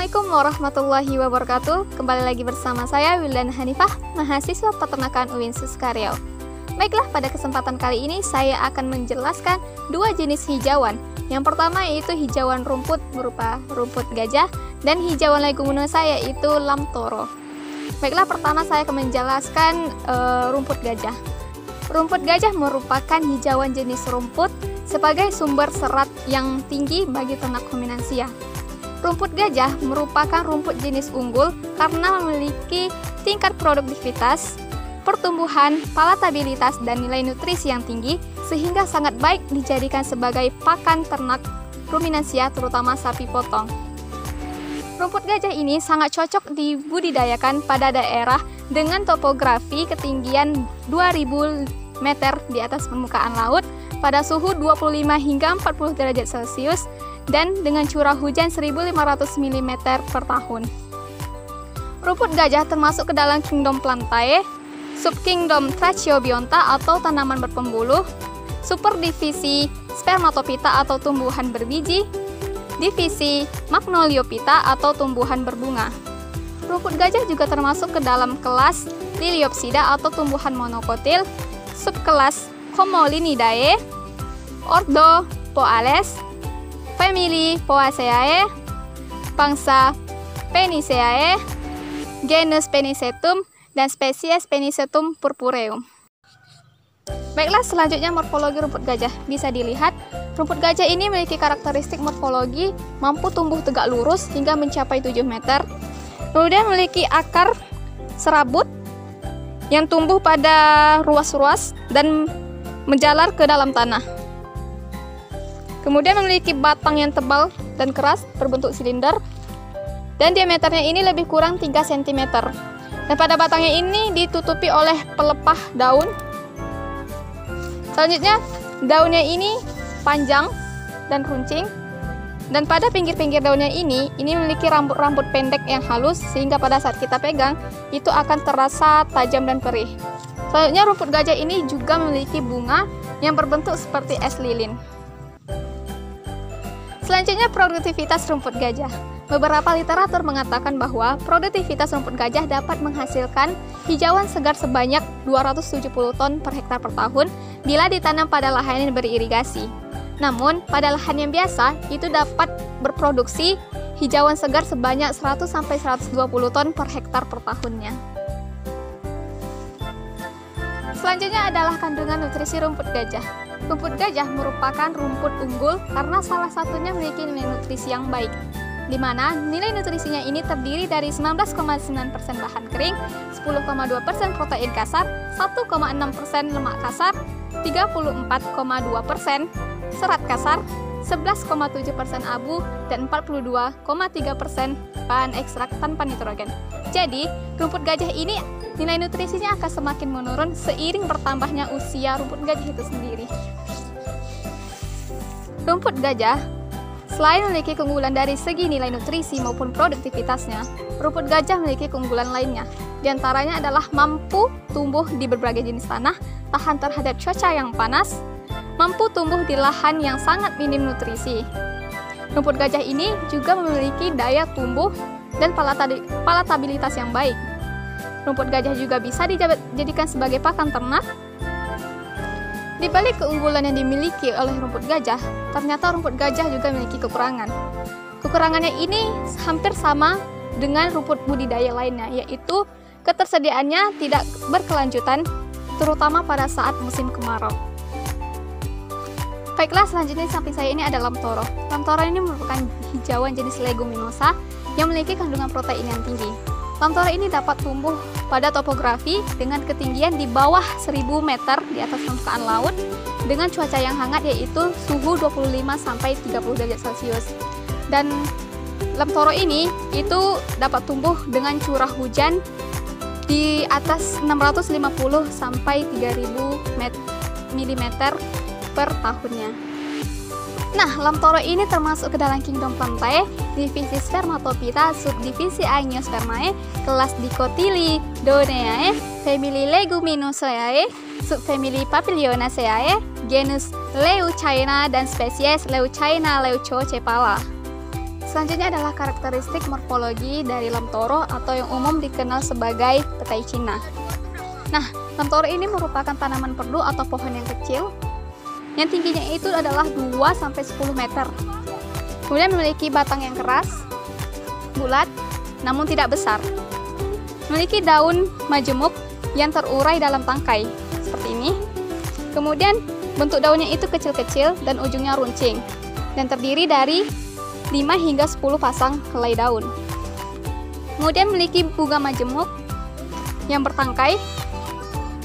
Assalamualaikum warahmatullahi wabarakatuh. Kembali lagi bersama saya Wildana Hanifah, mahasiswa peternakan UIN Suskaryau. Baiklah, pada kesempatan kali ini saya akan menjelaskan dua jenis hijauan. Yang pertama yaitu hijauan rumput berupa rumput gajah dan hijauan leguminosa yaitu lamtoro. Baiklah, pertama saya akan menjelaskan rumput gajah. Rumput gajah merupakan hijauan jenis rumput sebagai sumber serat yang tinggi bagi ternak ruminansia. Rumput gajah merupakan rumput jenis unggul karena memiliki tingkat produktivitas, pertumbuhan, palatabilitas, dan nilai nutrisi yang tinggi sehingga sangat baik dijadikan sebagai pakan ternak ruminansia terutama sapi potong. Rumput gajah ini sangat cocok dibudidayakan pada daerah dengan topografi ketinggian 2000 meter di atas permukaan laut pada suhu 25 hingga 40 derajat Celcius dan dengan curah hujan 1500 mm per tahun. Rumput gajah termasuk ke dalam kingdom Plantae, subkingdom Tracheobionta atau tanaman berpembuluh, superdivisi Spermatophyta atau tumbuhan berbiji, divisi Magnoliophyta atau tumbuhan berbunga. Rumput gajah juga termasuk ke dalam kelas Liliopsida atau tumbuhan monokotil, subkelas Comolinidae, ordo Poales, famili Poaceae, bangsa Peniceae, genus Penicetum, dan spesies Penicetum purpureum. Baiklah, selanjutnya morfologi rumput gajah. Bisa dilihat, rumput gajah ini memiliki karakteristik morfologi mampu tumbuh tegak lurus hingga mencapai 7 meter. Kemudian memiliki akar serabut yang tumbuh pada ruas-ruas dan menjalar ke dalam tanah. Kemudian memiliki batang yang tebal dan keras berbentuk silinder dan diameternya ini lebih kurang 3 cm. Dan pada batangnya ini ditutupi oleh pelepah daun. Selanjutnya, daunnya ini panjang dan runcing. Dan pada pinggir-pinggir daunnya ini memiliki rambut-rambut pendek yang halus sehingga pada saat kita pegang itu akan terasa tajam dan perih. Selanjutnya, rumput gajah ini juga memiliki bunga yang berbentuk seperti es lilin. Selanjutnya, produktivitas rumput gajah. Beberapa literatur mengatakan bahwa produktivitas rumput gajah dapat menghasilkan hijauan segar sebanyak 270 ton per hektar per tahun bila ditanam pada lahan yang beririgasi. Namun, pada lahan yang biasa, itu dapat berproduksi hijauan segar sebanyak 100-120 ton per hektar per tahunnya. Selanjutnya adalah kandungan nutrisi rumput gajah. Rumput gajah merupakan rumput unggul karena salah satunya memiliki nilai nutrisi yang baik, di mana nilai nutrisinya ini terdiri dari 19,9% bahan kering, 10,2% protein kasar, 1,6% lemak kasar, 34,2% serat kasar, 11,7% abu, dan 42,3% bahan ekstrak tanpa nitrogen. Jadi, rumput gajah ini nilai nutrisinya akan semakin menurun seiring bertambahnya usia rumput gajah itu sendiri. Rumput gajah selain memiliki keunggulan dari segi nilai nutrisi maupun produktivitasnya, rumput gajah memiliki keunggulan lainnya. Di antaranya adalah mampu tumbuh di berbagai jenis tanah, tahan terhadap cuaca yang panas, mampu tumbuh di lahan yang sangat minim nutrisi. Rumput gajah ini juga memiliki daya tumbuh dan palatabilitas yang baik. Rumput gajah juga bisa dijadikan sebagai pakan ternak. Di balik keunggulan yang dimiliki oleh rumput gajah, ternyata rumput gajah juga memiliki kekurangan. Kekurangannya ini hampir sama dengan rumput budidaya lainnya, yaitu ketersediaannya tidak berkelanjutan, terutama pada saat musim kemarau. Baiklah, selanjutnya di samping saya ini ada lamtoro. Lamtoro ini merupakan hijauan jenis leguminosa yang memiliki kandungan protein yang tinggi. Lamtoro ini dapat tumbuh pada topografi dengan ketinggian di bawah 1000 meter di atas permukaan laut dengan cuaca yang hangat yaitu suhu 25-30 derajat Celcius. Dan lamtoro ini itu dapat tumbuh dengan curah hujan di atas 650 sampai 3000 mm per tahunnya. Nah, lamtoro ini termasuk ke dalam kingdom Plantae, divisi Spermatophyta, subdivisi Angiospermae, kelas Dicotyledonea, famili Leguminosae, subfamili Papilionaceae, genus Leucaena, dan spesies Leucaena leucocephala. Selanjutnya adalah karakteristik morfologi dari lem toro atau yang umum dikenal sebagai petai Cina. Nah, lem toro ini merupakan tanaman perdu atau pohon yang kecil yang tingginya itu adalah 2-10 meter. Kemudian memiliki batang yang keras, bulat, namun tidak besar. Memiliki daun majemuk yang terurai dalam tangkai, seperti ini. Kemudian bentuk daunnya itu kecil-kecil dan ujungnya runcing, dan terdiri dari 5 hingga 10 pasang helai daun. Kemudian memiliki bunga majemuk yang bertangkai,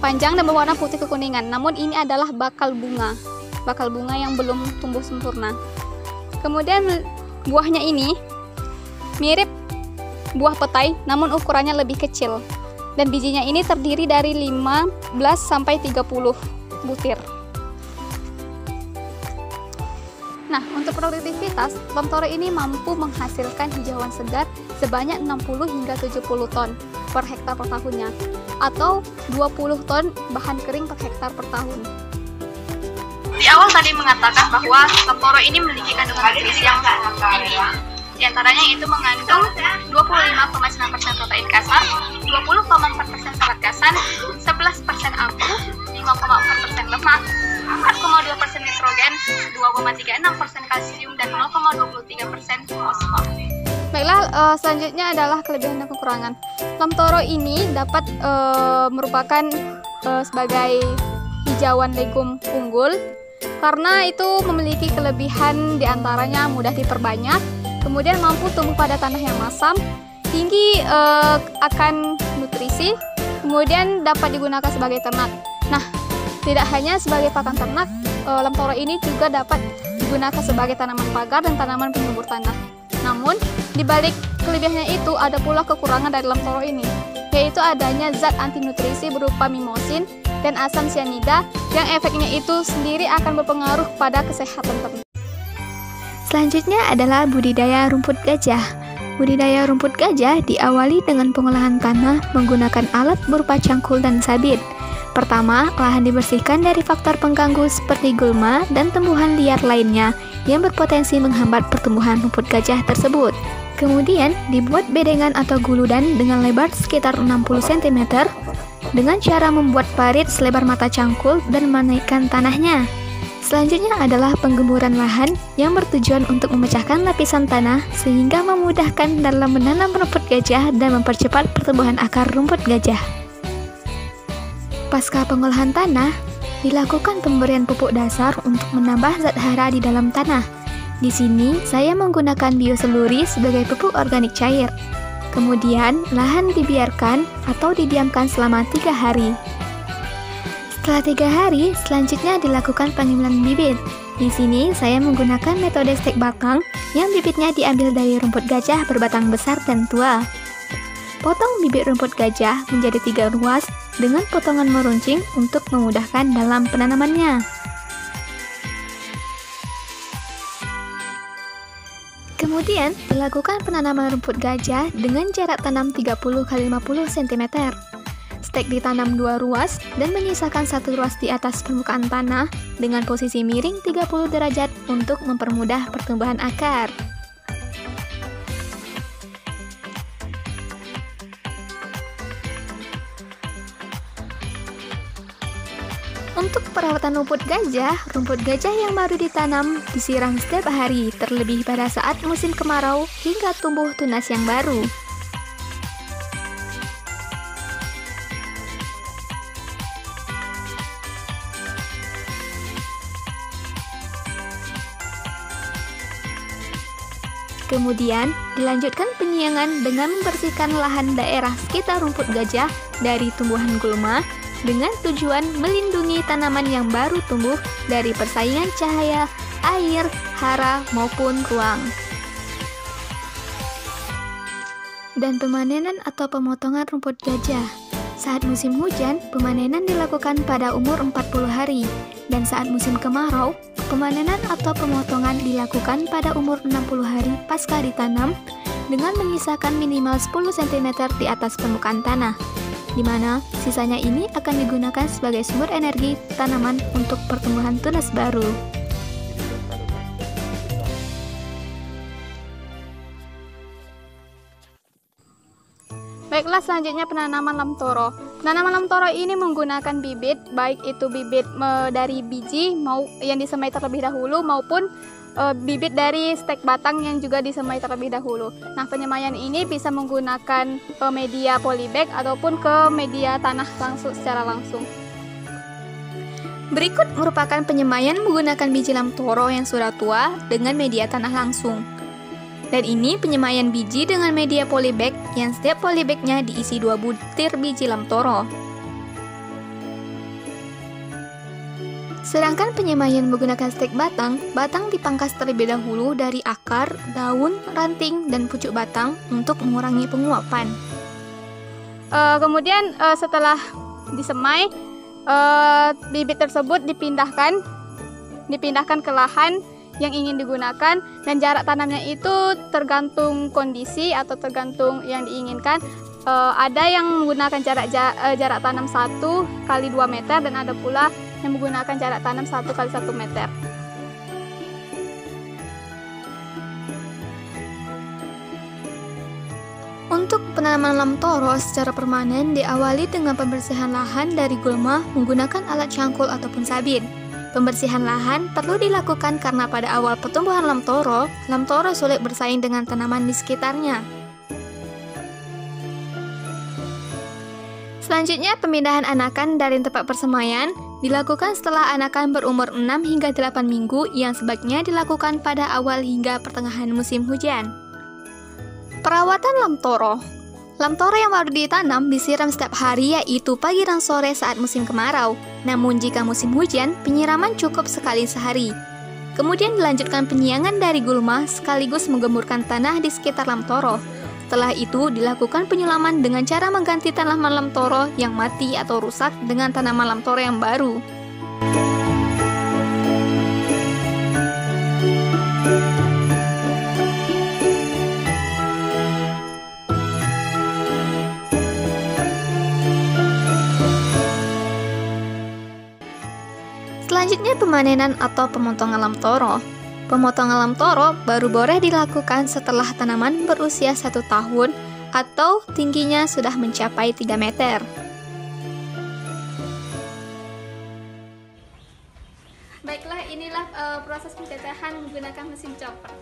panjang dan berwarna putih kekuningan. Namun ini adalah bakal bunga yang belum tumbuh sempurna. Kemudian buahnya ini mirip buah petai, namun ukurannya lebih kecil. Dan bijinya ini terdiri dari 15-30 butir. Nah, untuk produktivitas, lem toro ini mampu menghasilkan hijauan segar sebanyak 60 hingga 70 ton per hektar per tahunnya, atau 20 ton bahan kering per hektar per tahun. Di awal tadi mengatakan bahwa lem toro ini memiliki kandungan nutrisi yang tinggi. Di antaranya itu mengandung 25,9% protein kasar, 20,4% serat kasar, 11% abu, 5,4% lemak, 4,2% nitrogen, 2,36% kalsium, dan 0,23% fosfor. Baiklah, selanjutnya adalah kelebihan dan kekurangan. Lem toro ini dapat merupakan sebagai hijauan legum unggul karena itu memiliki kelebihan diantaranya mudah diperbanyak, kemudian mampu tumbuh pada tanah yang masam, tinggi akan nutrisi, kemudian dapat digunakan sebagai ternak. Nah, tidak hanya sebagai pakan ternak, lem toro ini juga dapat digunakan sebagai tanaman pagar dan tanaman penyubur tanah. Namun, di balik kelebihannya itu ada pula kekurangan dari lem toro ini, yaitu adanya zat anti nutrisi berupa mimosin dan asam sianida yang efeknya itu sendiri akan berpengaruh pada kesehatan ternak. Selanjutnya adalah budidaya rumput gajah. Budidaya rumput gajah diawali dengan pengolahan tanah menggunakan alat berupa cangkul dan sabit. Pertama, lahan dibersihkan dari faktor pengganggu seperti gulma dan tumbuhan liar lainnya yang berpotensi menghambat pertumbuhan rumput gajah tersebut. Kemudian, dibuat bedengan atau guludan dengan lebar sekitar 60 cm dengan cara membuat parit selebar mata cangkul dan menaikkan tanahnya. Selanjutnya adalah penggemburan lahan yang bertujuan untuk memecahkan lapisan tanah sehingga memudahkan dalam menanam rumput gajah dan mempercepat pertumbuhan akar rumput gajah. Pasca pengolahan tanah, dilakukan pemberian pupuk dasar untuk menambah zat hara di dalam tanah. Di sini, saya menggunakan bioseluri sebagai pupuk organik cair. Kemudian, lahan dibiarkan atau didiamkan selama 3 hari. Setelah 3 hari, selanjutnya dilakukan pengimulan bibit. Di sini, saya menggunakan metode stek batang yang bibitnya diambil dari rumput gajah berbatang besar dan tua. Potong bibit rumput gajah menjadi 3 ruas dengan potongan meruncing untuk memudahkan dalam penanamannya. Kemudian, dilakukan penanaman rumput gajah dengan jarak tanam 30 x 50 cm. Stek ditanam 2 ruas dan menyisakan 1 ruas di atas permukaan tanah dengan posisi miring 30 derajat untuk mempermudah pertumbuhan akar. Untuk perawatan rumput gajah yang baru ditanam disiram setiap hari, terlebih pada saat musim kemarau hingga tumbuh tunas yang baru. Kemudian, dilanjutkan penyiangan dengan membersihkan lahan daerah sekitar rumput gajah dari tumbuhan gulma dengan tujuan melindungi tanaman yang baru tumbuh dari persaingan cahaya, air, hara, maupun ruang. Dan pemanenan atau pemotongan rumput gajah. Saat musim hujan, pemanenan dilakukan pada umur 40 hari. Dan saat musim kemarau, pemanenan atau pemotongan dilakukan pada umur 60 hari pasca ditanam dengan menyisakan minimal 10 cm di atas permukaan tanah, di mana sisanya ini akan digunakan sebagai sumber energi tanaman untuk pertumbuhan tunas baru. selanjutnya penanaman lam toro. Penanaman lam toro ini menggunakan bibit, baik itu bibit dari biji yang disemai terlebih dahulu maupun bibit dari stek batang yang juga disemai terlebih dahulu. Nah, penyemaian ini bisa menggunakan media polybag ataupun ke media tanah secara langsung. Berikut merupakan penyemaian menggunakan biji lam toro yang sudah tua dengan media tanah langsung. Dan ini penyemaian biji dengan media polybag yang setiap polybagnya diisi 2 butir biji lam toro. Sedangkan penyemaian menggunakan stek batang, batang dipangkas terlebih dahulu dari akar, daun, ranting, dan pucuk batang untuk mengurangi penguapan. Kemudian setelah disemai, bibit tersebut dipindahkan ke lahan yang ingin digunakan, dan jarak tanamnya itu tergantung kondisi atau tergantung yang diinginkan. Ada yang menggunakan jarak tanam 1 kali 2 meter dan ada pula yang menggunakan jarak tanam 1 kali 1 meter. Untuk penanaman lam toro secara permanen diawali dengan pembersihan lahan dari gulma menggunakan alat cangkul ataupun sabit. Pembersihan lahan perlu dilakukan karena pada awal pertumbuhan lam toro sulit bersaing dengan tanaman di sekitarnya. Selanjutnya, pemindahan anakan dari tempat persemaian dilakukan setelah anakan berumur 6 hingga 8 minggu yang sebaiknya dilakukan pada awal hingga pertengahan musim hujan. Perawatan lam toro. Lam toro yang baru ditanam disiram setiap hari, yaitu pagi dan sore saat musim kemarau. Namun jika musim hujan, penyiraman cukup sekali sehari. Kemudian dilanjutkan penyiangan dari gulma sekaligus menggemburkan tanah di sekitar lam toro. Setelah itu dilakukan penyulaman dengan cara mengganti tanaman lam toro yang mati atau rusak dengan tanaman lam toro yang baru. Selanjutnya pemanenan atau pemotongan lam toro. Pemotongan lam toro baru boleh dilakukan setelah tanaman berusia 1 tahun atau tingginya sudah mencapai 3 meter. Baiklah, inilah proses pencecahan menggunakan mesin chopper.